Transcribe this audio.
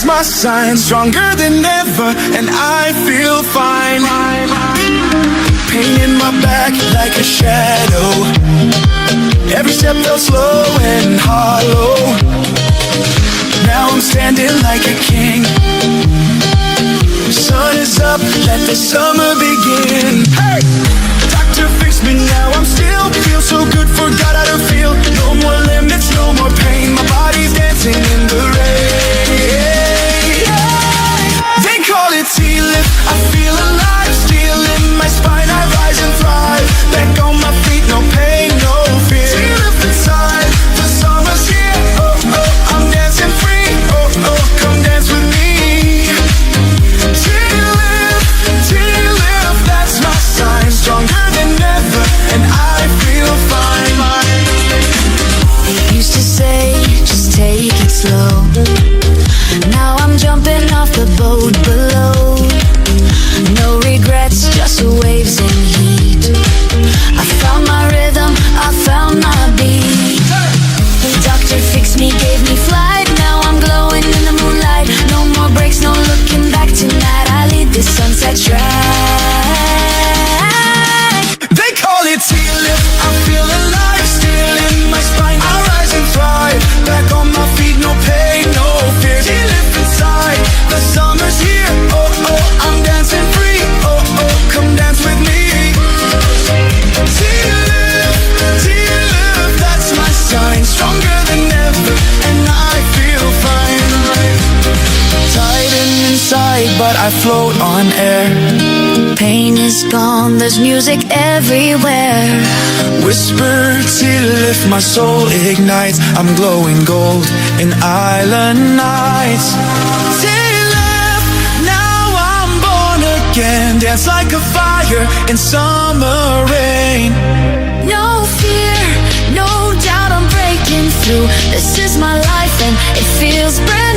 My sign, stronger than ever, and I feel fine. Pain in my back like a shadow. Every step felt slow and hollow. Now I'm standing like a king. Sun is up, let the summer begin. Hey! Doctor fix me now, I'm still feel so good, forgot how to feel. No more limits, no more pain. My body's dancing in the rain. T-lift, I feel alive, steel in my spine, I rise and thrive. Back on my feet, no pain, no fear. T-lift inside, the summer's here. Oh, oh, I'm dancing free. Oh, oh, come dance with me. T-lift, T-lift, that's my sign. Stronger than ever, and I feel fine. Used to say, just take it slow. Now I'm jumping off the boat below. No regrets, just waves and heat. I found my rhythm, I found my beat. Doctor fixed me, gave me flight. Now I'm glowing in the moonlight. No more breaks, no looking back tonight. I lead this sunset track. They call it T-lift, I feel alive, still in my spine. I rise and thrive, back on my feet, no pain, no fear. T-lift inside, the summer's here. Oh, oh, I'm dancing free. Oh, oh, come dance with me. T-lift, T-lift, that's my sign. Stronger than ever, and I feel fine. Tighten inside, but I float on air. Pain is gone, there's music everywhere. Whisper, T-lift, my soul ignites. I'm glowing gold in island nights. T-lift, now I'm born again. Dance like a fire in summer rain. No fear, no doubt I'm breaking through. This is my life and it feels brand